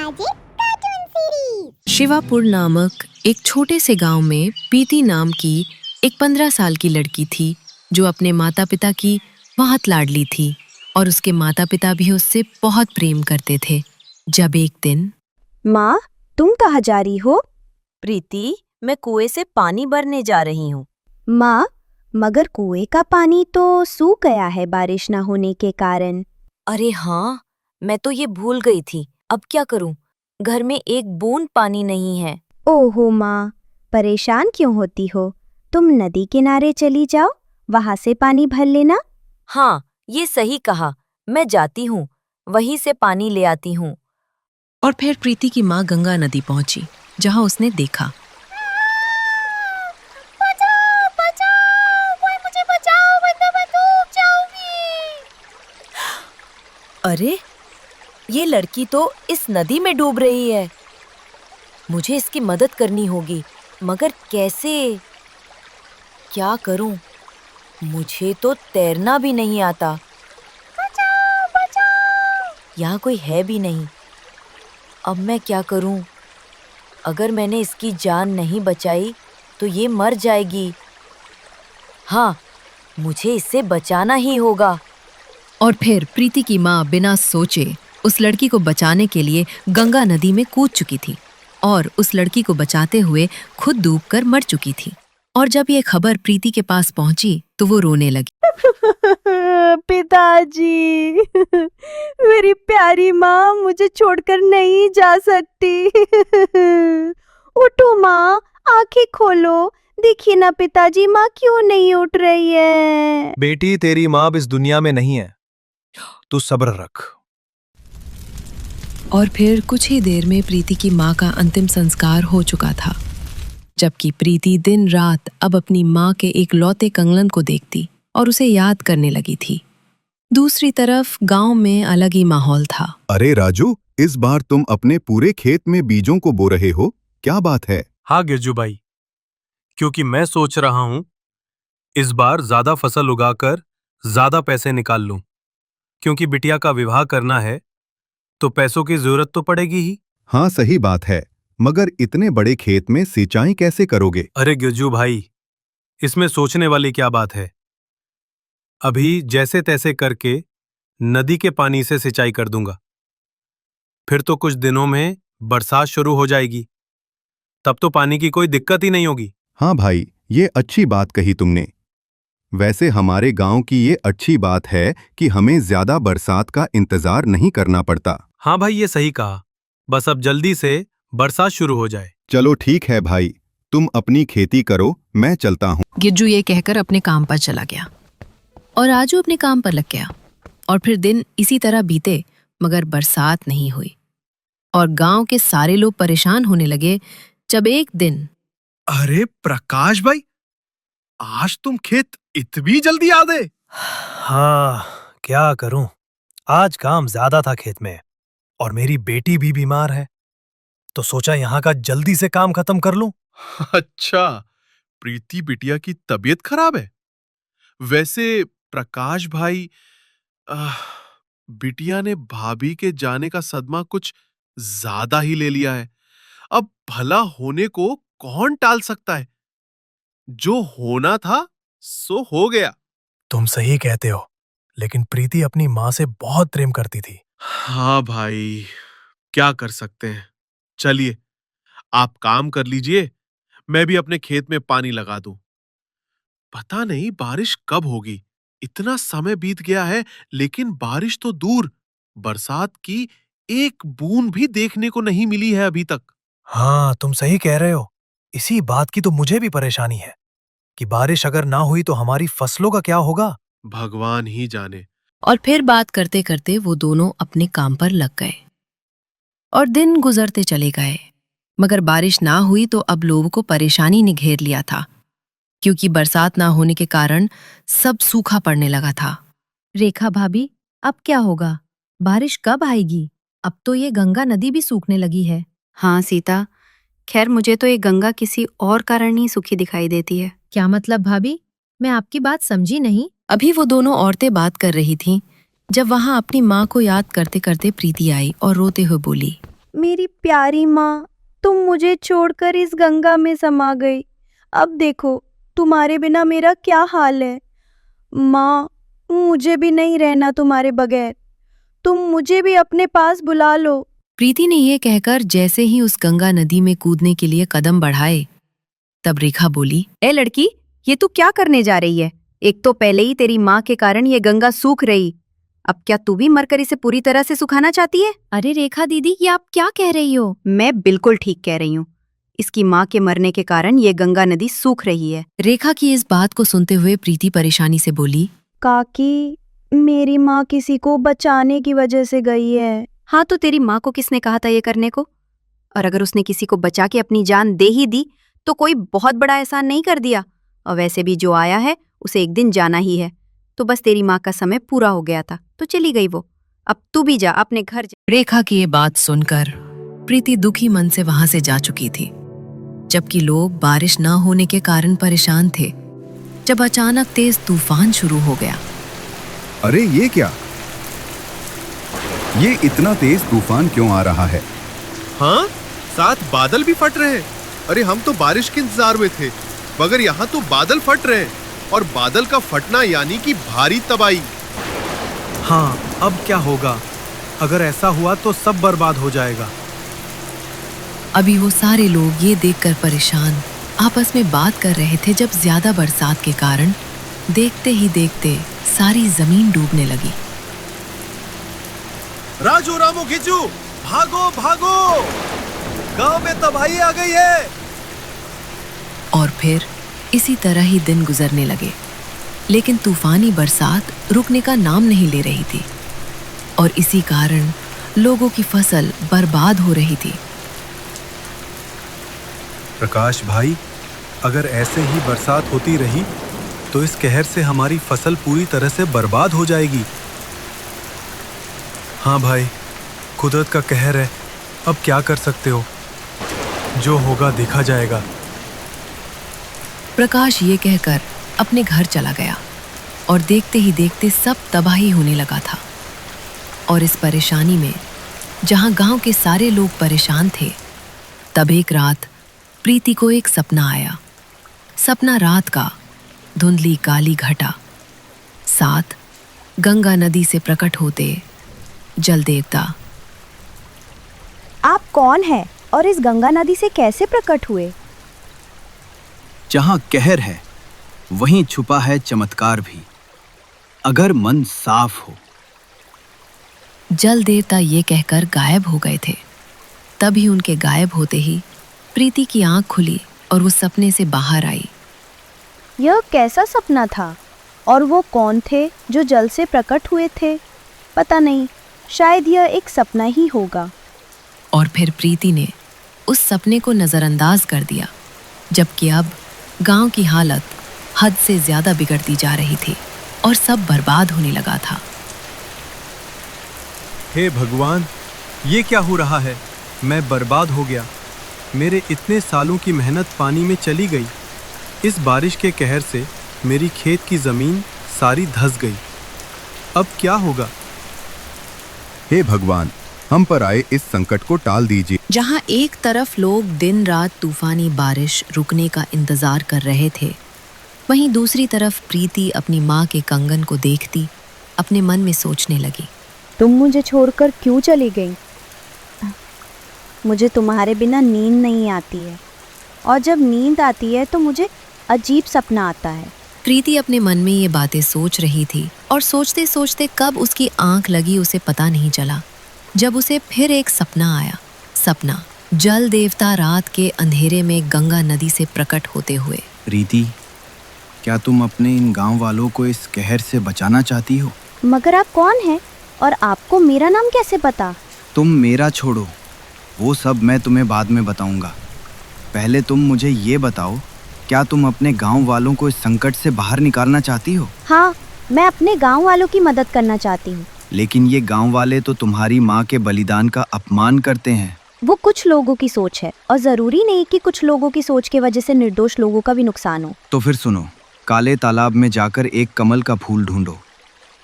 Magic cartoon series. Shivapur नामक एक छोटे से गांव में प्रीति नाम की एक 15 साल की लड़की थी जो अपने माता पिता की बहुत लाडली थी और उसके माता पिता भी उससे बहुत प्रेम करते थे। जब एक दिन माँ, तुम कहाँ जा रही हो? प्रीति, मैं कुएं से पानी भरने जा रही हूँ। माँ, मगर कुएं का पानी तो सूख गया है बारिश न होने के कारण। अरे हाँ, मैं तो ये भूल गई थी। अब क्या करूँ? घर में एक बूंद पानी नहीं है। ओहो माँ, परेशान क्यों होती हो? तुम नदी किनारे चली जाओ, वहाँ से पानी भर लेना। हाँ, ये सही कहा। मैं जाती हूँ, वहीं से पानी ले आती हूँ। और फिर प्रीति की माँ गंगा नदी पहुंची जहां उसने देखा। अरे, ये लड़की तो इस नदी में डूब रही है। मुझे इसकी मदद करनी होगी, मगर कैसे? क्या करूं? मुझे तो तैरना भी नहीं आता। यहाँ कोई है भी नहीं। अब मैं क्या करूं? अगर मैंने इसकी जान नहीं बचाई तो ये मर जाएगी। हाँ, मुझे इससे बचाना ही होगा। और फिर प्रीति की माँ बिना सोचे उस लड़की को बचाने के लिए गंगा नदी में कूद चुकी थी और उस लड़की को बचाते हुए खुद डूबकर मर चुकी थी। और जब ये खबर प्रीति के पास पहुंची तो वो रोने लगी। पिताजी, मेरी प्यारी माँ मुझे छोड़कर नहीं जा सकती। उठो माँ, आंखें खोलो। देखिए ना पिताजी, माँ क्यों नहीं उठ रही है? बेटी, तेरी माँ अब इस दुनिया में नहीं है। तू सब्र रख। और फिर कुछ ही देर में प्रीति की माँ का अंतिम संस्कार हो चुका था, जबकि प्रीति दिन रात अब अपनी माँ के एक लौते कंगन को देखती और उसे याद करने लगी थी। दूसरी तरफ गांव में अलग ही माहौल था। अरे राजू, इस बार तुम अपने पूरे खेत में बीजों को बो रहे हो, क्या बात है? हाँ गिरजू भाई, क्योंकि मैं सोच रहा हूं इस बार ज्यादा फसल उगाकर ज्यादा पैसे निकाल लूं। क्योंकि बिटिया का विवाह करना है तो पैसों की जरूरत तो पड़ेगी ही। हाँ सही बात है, मगर इतने बड़े खेत में सिंचाई कैसे करोगे? अरे गिरजू भाई, इसमें सोचने वाली क्या बात है। अभी जैसे तैसे करके नदी के पानी से सिंचाई कर दूंगा। फिर तो कुछ दिनों में बरसात शुरू हो जाएगी, तब तो पानी की कोई दिक्कत ही नहीं होगी। हाँ भाई, ये अच्छी बात कही तुमने। वैसे हमारे गांव की ये अच्छी बात है कि हमें ज्यादा बरसात का इंतजार नहीं करना पड़ता। हाँ भाई, ये सही कहा। बस अब जल्दी से बरसात शुरू हो जाए। चलो ठीक है भाई, तुम अपनी खेती करो, मैं चलता हूँ। गिरजू ये कहकर अपने काम पर चला गया और राजू अपने काम पर लग गया। और फिर दिन इसी तरह बीते, मगर बरसात नहीं हुई और गांव के सारे लोग परेशान होने लगे। जब एक दिन अरे प्रकाश भाई, आज तुम खेत इतनी जल्दी आ गए? हाँ, क्या करूं, आज काम ज्यादा था खेत में और मेरी बेटी भी बीमार है, तो सोचा यहाँ का जल्दी से काम खत्म कर लूं। अच्छा, प्रीति बिटिया की तबीयत खराब है? वैसे प्रकाश भाई, बिटिया ने भाभी के जाने का सदमा कुछ ज्यादा ही ले लिया है। अब भला होने को कौन टाल सकता है? जो होना था सो हो गया। तुम सही कहते हो, लेकिन प्रीति अपनी माँ से बहुत प्रेम करती थी। हाँ भाई, क्या कर सकते हैं। चलिए, आप काम कर लीजिए, मैं भी अपने खेत में पानी लगा दूं। पता नहीं बारिश कब होगी। इतना समय बीत गया है, लेकिन बारिश तो दूर, बरसात की एक बूंद भी देखने को नहीं मिली है अभी तक। हाँ, तुम सही कह रहे हो। इसी बात की तो मुझे भी परेशानी है कि बारिश अगर ना हुई तो हमारी फसलों का क्या होगा। भगवान ही जाने। और फिर बात करते करते वो दोनों अपने काम पर लग गए और दिन गुजरते चले गए, मगर बारिश ना हुई तो अब लोगों को परेशानी ने घेर लिया था, क्योंकि बरसात ना होने के कारण सब सूखा पड़ने लगा था। रेखा भाभी, अब क्या होगा? बारिश कब आएगी? अब तो ये गंगा नदी भी सूखने लगी है। हाँ सीता, खैर मुझे तो ये गंगा किसी और कारण ही सूखी दिखाई देती है। क्या मतलब भाभी? मैं आपकी बात समझी नहीं। अभी वो दोनों औरतें बात कर रही थीं, जब वहां अपनी माँ को याद करते करते प्रीति आई और रोते हुए बोली, मेरी प्यारी माँ, तुम मुझे छोड़कर इस गंगा में समा गई। अब देखो तुम्हारे बिना मेरा क्या हाल है। माँ, मुझे भी नहीं रहना तुम्हारे बगैर। तुम मुझे भी अपने पास बुला लो। प्रीति ने यह कहकर जैसे ही उस गंगा नदी में कूदने के लिए कदम बढ़ाए, तब रेखा बोली, ए लड़की, ये तू क्या करने जा रही है? एक तो पहले ही तेरी माँ के कारण ये गंगा सूख रही, अब क्या तू भी मरकर इसे पूरी तरह से सुखाना चाहती है? अरे रेखा दीदी, ये आप क्या कह रही हो? मैं बिल्कुल ठीक कह रही हूँ। इसकी माँ के मरने के कारण ये गंगा नदी सूख रही है। रेखा की इस बात को सुनते हुए प्रीति परेशानी से बोली, काकी, मेरी माँ किसी को बचाने की वजह से गई है। हाँ, तो तेरी माँ को किसने कहा था ये करने को? और अगर उसने किसी को बचा के अपनी जान दे ही दी तो कोई बहुत बड़ा एहसान नहीं कर दिया। और वैसे भी जो आया है उसे एक दिन जाना ही है। तो बस तेरी माँ का समय पूरा हो गया था तो चली गई वो। अब तू भी जा, अपने घर जा। रेखा की ये बात सुनकर प्रीति दुखी मन से वहां से जा चुकी थी, जबकि लोग बारिश न होने के कारण परेशान थे। जब अचानक तेज तूफान शुरू हो गया। अरे ये क्या? ये इतना तेज तूफान क्यों आ रहा है? हाँ, साथ बादल भी फट रहे हैं। अरे हम तो बारिश के इंतजार में थे, मगर यहाँ तो बादल फट रहे हैं। और बादल का फटना यानी कि भारी तबाही। हाँ, अब क्या होगा? अगर ऐसा हुआ तो सब बर्बाद हो जाएगा। अभी वो सारे लोग ये देखकर परेशान आपस में बात कर रहे थे जब ज्यादा बरसात के कारण देखते ही देखते सारी जमीन डूबने लगी। राजू, रामू, खिंचू, भागो भागो, गांव में तबाही आ गई है। और फिर इसी तरह ही दिन गुजरने लगे, लेकिन तूफानी बरसात रुकने का नाम नहीं ले रही थी और इसी कारण लोगों की फसल बर्बाद हो रही थी। प्रकाश भाई, अगर ऐसे ही बरसात होती रही तो इस कहर से हमारी फसल पूरी तरह से बर्बाद हो जाएगी। हाँ भाई, कुदरत का कहर है, अब क्या कर सकते हो? जो होगा देखा जाएगा। प्रकाश ये कहकर अपने घर चला गया और देखते ही देखते सब तबाही होने लगा था। और इस परेशानी में जहां गांव के सारे लोग परेशान थे, तब एक रात प्रीति को एक सपना आया। सपना रात का, धुंधली काली घटा, साथ गंगा नदी से प्रकट होते जल देवता। आप कौन है और इस गंगा नदी से कैसे प्रकट हुए? जहां कहर है वहीं छुपा है चमत्कार भी, अगर मन साफ हो। जल देवता ये कहकर गायब हो गए थे। तभी उनके गायब होते ही प्रीति की आंख खुली और वो सपने से बाहर आई। यह कैसा सपना था और वो कौन थे जो जल से प्रकट हुए थे? पता नहीं, शायद यह एक सपना ही होगा। और फिर प्रीति ने उस सपने को नजरअंदाज कर दिया, जबकि अब गांव की हालत हद से ज्यादा बिगड़ती जा रही थी और सब बर्बाद होने लगा था। हे भगवान, ये क्या हो रहा है? मैं बर्बाद हो गया। मेरे इतने सालों की मेहनत पानी में चली गई। इस बारिश के कहर से मेरी खेत की जमीन सारी धंस गई। अब क्या होगा? हे भगवान, हम पर आए इस संकट को टाल दीजिए। जहां एक तरफ लोग दिन रात तूफानी बारिश रुकने का इंतजार कर रहे थे, वहीं दूसरी तरफ प्रीति अपनी माँ के कंगन को देखती अपने मन में सोचने लगी। तुम मुझे छोड़कर क्यों चली गई? मुझे तुम्हारे बिना नींद नहीं आती है, और जब नींद आती है तो मुझे अजीब सपना आता है। प्रीति अपने मन में ये बातें सोच रही थी और सोचते सोचते कब उसकी आंख लगी उसे पता नहीं चला, जब उसे फिर एक सपना आया। सपना जल देवता रात के अंधेरे में गंगा नदी से प्रकट होते हुए। प्रीति, क्या तुम अपने इन गांव वालों को इस कहर से बचाना चाहती हो? मगर आप कौन हैं और आपको मेरा नाम कैसे पता? तुम मेरा छोड़ो, वो सब मैं तुम्हें बाद में बताऊंगा। पहले तुम मुझे ये बताओ, क्या तुम अपने गांव वालों को इस संकट से बाहर निकालना चाहती हो? हाँ, मैं अपने गांव वालों की मदद करना चाहती हूँ। लेकिन ये गांव वाले तो तुम्हारी माँ के बलिदान का अपमान करते हैं। वो कुछ लोगों की सोच है, और जरूरी नहीं कि कुछ लोगों की सोच की वजह से निर्दोष लोगों का भी नुकसान हो। तो फिर सुनो, काले तालाब में जाकर एक कमल का फूल ढूंढो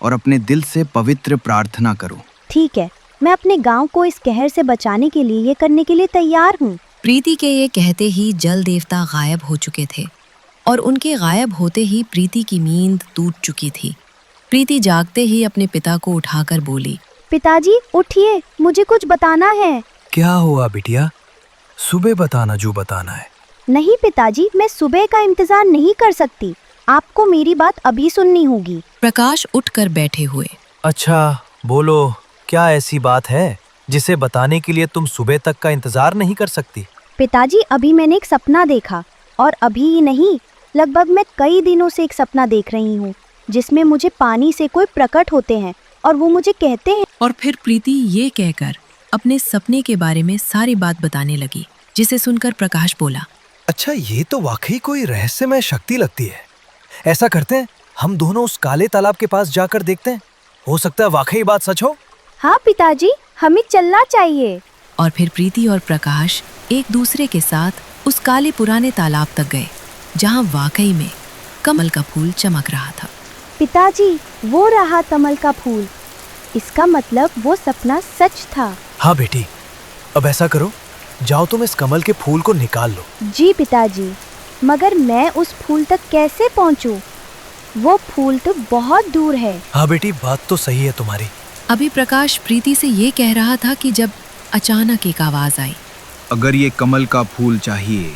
और अपने दिल से पवित्र प्रार्थना करो। ठीक है, मैं अपने गांव को इस कहर से बचाने के लिए ये करने के लिए तैयार हूँ। प्रीति के ये कहते ही जल देवता गायब हो चुके थे और उनके गायब होते ही प्रीति की नींद टूट चुकी थी। प्रीति जागते ही अपने पिता को उठाकर बोली, पिताजी उठिए, मुझे कुछ बताना है। क्या हुआ बिटिया? सुबह बताना जो बताना है। नहीं पिताजी, मैं सुबह का इंतजार नहीं कर सकती, आपको मेरी बात अभी सुननी होगी। प्रकाश उठकर बैठे हुए। अच्छा बोलो, क्या ऐसी बात है जिसे बताने के लिए तुम सुबह तक का इंतजार नहीं कर सकती? पिताजी, अभी मैंने एक सपना देखा, और अभी ही नहीं, लगभग मैं कई दिनों से एक सपना देख रही हूँ जिसमें मुझे पानी से कोई प्रकट होते हैं और वो मुझे कहते हैं। और फिर प्रीति ये कहकर अपने सपने के बारे में सारी बात बताने लगी, जिसे सुनकर प्रकाश बोला, अच्छा ये तो वाकई कोई रहस्यमय शक्ति लगती है। ऐसा करते हैं, हम दोनों उस काले तालाब के पास जाकर देखते हैं, हो सकता है वाकई बात सच हो। हाँ पिताजी, हमें चलना चाहिए। और फिर प्रीति और प्रकाश एक दूसरे के साथ उस काले पुराने तालाब तक गए, जहाँ वाकई में कमल का फूल चमक रहा था। पिताजी, वो रहा कमल का फूल, इसका मतलब वो सपना सच था। हाँ बेटी, अब ऐसा करो, जाओ तुम इस कमल के फूल को निकाल लो। जी पिताजी, मगर मैं उस फूल तक कैसे पहुँचूं? वो फूल तो बहुत दूर है। हाँ बेटी, बात तो सही है तुम्हारी। अभी प्रकाश प्रीति से ये कह रहा था कि जब अचानक एक आवाज आई, अगर ये कमल का फूल चाहिए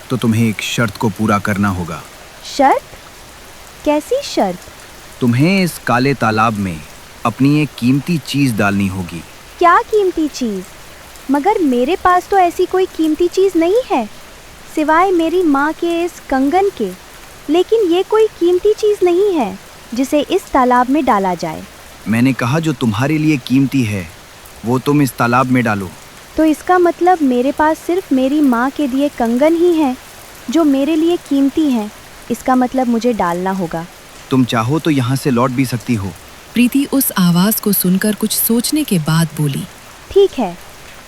तो तुम्हें एक शर्त को पूरा करना होगा। शर्त? कैसी शर्त? तुम्हें इस काले तालाब में अपनी एक कीमती चीज डालनी होगी। क्या कीमती चीज? मगर मेरे पास तो ऐसी कोई कीमती चीज नहीं है, सिवाय मेरी माँ के इस कंगन के। लेकिन ये कोई कीमती चीज नहीं है जिसे इस तालाब में डाला जाए। मैंने कहा जो तुम्हारे लिए कीमती है वो तुम इस तालाब में डालो। तो इसका मतलब मेरे पास सिर्फ मेरी माँ के दिए कंगन ही हैं जो मेरे लिए कीमती हैं। इसका मतलब मुझे डालना होगा। तुम चाहो तो यहाँ से लौट भी सकती हो। प्रीति उस आवाज को सुनकर कुछ सोचने के बाद बोली, ठीक है,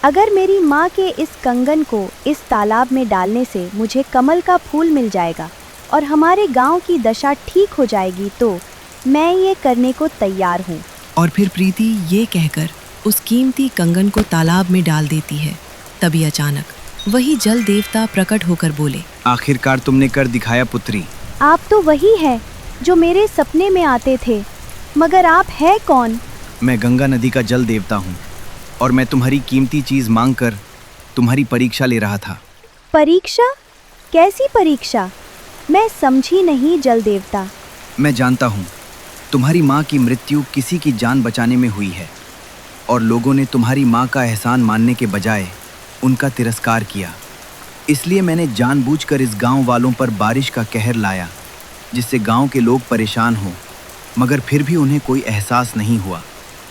अगर मेरी माँ के इस कंगन को इस तालाब में डालने से मुझे कमल का फूल मिल जाएगा और हमारे गांव की दशा ठीक हो जाएगी तो मैं ये करने को तैयार हूँ। और फिर प्रीति ये कहकर उस कीमती कंगन को तालाब में डाल देती है। तभी अचानक वही जल देवता प्रकट होकर बोले, आखिरकार तुमने कर दिखाया पुत्री। आप तो वही है जो मेरे सपने में आते थे, मगर आप है कौन? मैं गंगा नदी का जल देवता हूँ और मैं तुम्हारी कीमती चीज मांगकर तुम्हारी परीक्षा ले रहा था। परीक्षा? कैसी परीक्षा? मैं समझी नहीं जल देवता। मैं जानता हूँ तुम्हारी माँ की मृत्यु किसी की जान बचाने में हुई है और लोगों ने तुम्हारी माँ का एहसान मानने के बजाय उनका तिरस्कार किया। इसलिए मैंने जानबूझकर इस गांव वालों पर बारिश का कहर लाया, जिससे गांव के लोग परेशान हों, मगर फिर भी उन्हें कोई एहसास नहीं हुआ।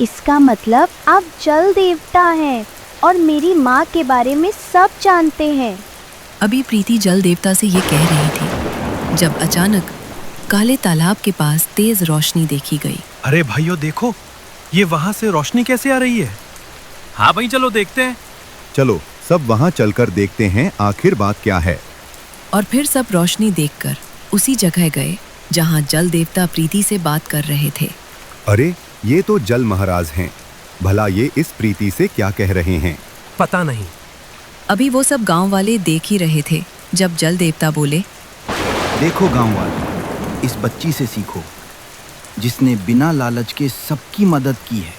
इसका मतलब आप जल देवता हैं और मेरी माँ के बारे में सब जानते हैं। अभी प्रीति जल देवता से ये कह रही थी जब अचानक काले तालाब के पास तेज रोशनी देखी गई। अरे भाइयों देखो, ये वहां से रोशनी कैसे आ रही है? हाँ भाई चलो देखते हैं। चलो सब वहां चलकर देखते हैं आखिर बात क्या है। और फिर सब रोशनी देखकर उसी जगह गए जहां जल देवता प्रीति से बात कर रहे थे। अरे ये तो जल महाराज हैं, भला ये इस प्रीति से क्या कह रहे हैं? पता नहीं। अभी वो सब गांव वाले देख ही रहे थे जब जल देवता बोले, देखो गांव वालों, इस बच्ची से सीखो जिसने बिना लालच के सबकी मदद की है।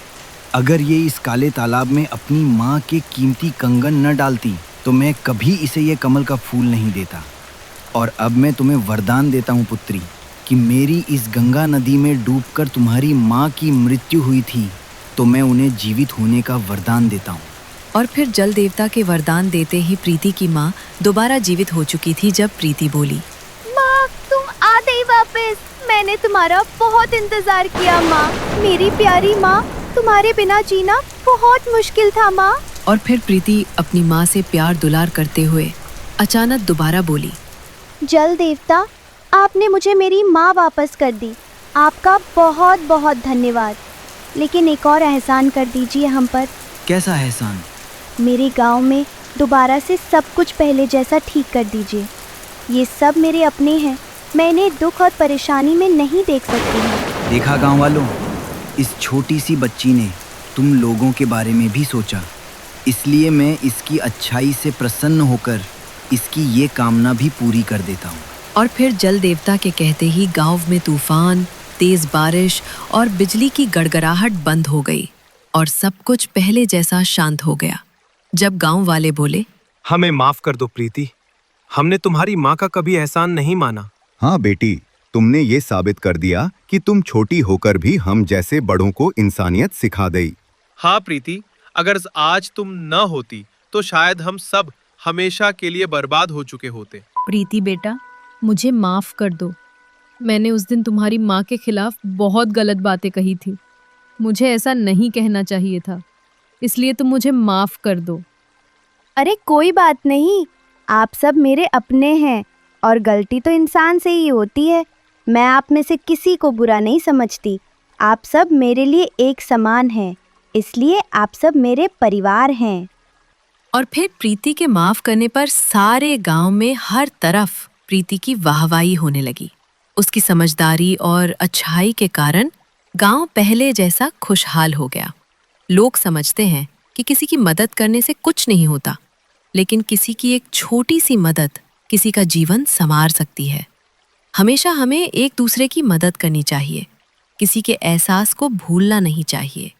अगर ये इस काले तालाब में अपनी माँ के कीमती कंगन न डालती तो मैं कभी इसे ये कमल का फूल नहीं देता। और अब मैं तुम्हें वरदान देता हूँ पुत्री कि मेरी इस गंगा नदी में डूबकर तुम्हारी माँ की मृत्यु हुई थी तो मैं उन्हें जीवित होने का वरदान देता हूँ। और फिर जल देवता के वरदान देते ही प्रीति की माँ दोबारा जीवित हो चुकी थी। जब प्रीति बोली, माँ तुम आ गई वापस, मैंने तुम्हारा बहुत इंतजार किया माँ, मेरी प्यारी माँ, तुम्हारे बिना जीना बहुत मुश्किल था माँ। और फिर प्रीति अपनी माँ से प्यार दुलार करते हुए अचानक दोबारा बोली, जल देवता, आपने मुझे मेरी माँ वापस कर दी, आपका बहुत बहुत धन्यवाद। लेकिन एक और एहसान कर दीजिए हम पर। कैसा एहसान? मेरे गांव में दोबारा से सब कुछ पहले जैसा ठीक कर दीजिए। ये सब मेरे अपने हैं, मैं इन्हें दुख और परेशानी में नहीं देख सकती हूँ। देखा गांव वालों, इस छोटी सी बच्ची ने तुम लोगों के बारे में भी सोचा, इसलिए मैं इसकी अच्छाई से प्रसन्न होकर इसकी ये कामना भी पूरी कर देता हूँ। और फिर जल देवता के कहते ही गांव में तूफान, तेज बारिश और बिजली की गड़गड़ाहट बंद हो गई और सब कुछ पहले जैसा शांत हो गया। जब गांव वाले बोले, हमें माफ कर दो प्रीति, हमने तुम्हारी माँ का कभी एहसान नहीं माना। हाँ बेटी, तुमने ये साबित कर दिया कि तुम छोटी होकर भी हम जैसे बड़ों को इंसानियत सिखा दई। हाँ प्रीति, अगर आज तुम न होती तो शायद हम सब हमेशा के लिए बर्बाद हो चुके होते। प्रीति बेटा, मुझे माफ कर दो। मैंने उस दिन तुम्हारी माँ के खिलाफ बहुत गलत बातें कही थी। मुझे ऐसा नहीं कहना चाहिए था, इसलिए तुम मुझे माफ कर दो। अरे कोई बात नहीं, आप सब मेरे अपने हैं और गलती तो इंसान से ही होती है। मैं आप में से किसी को बुरा नहीं समझती। आप सब मेरे लिए एक समान हैं, इसलिए आप सब मेरे परिवार हैं। और फिर प्रीति के माफ करने पर सारे गांव में हर तरफ प्रीति की वाहवाही होने लगी। उसकी समझदारी और अच्छाई के कारण गांव पहले जैसा खुशहाल हो गया। लोग समझते हैं कि किसी की मदद करने से कुछ नहीं होता, लेकिन किसी की एक छोटी सी मदद किसी का जीवन संवार सकती है। हमेशा हमें एक दूसरे की मदद करनी चाहिए, किसी के एहसास को भूलना नहीं चाहिए।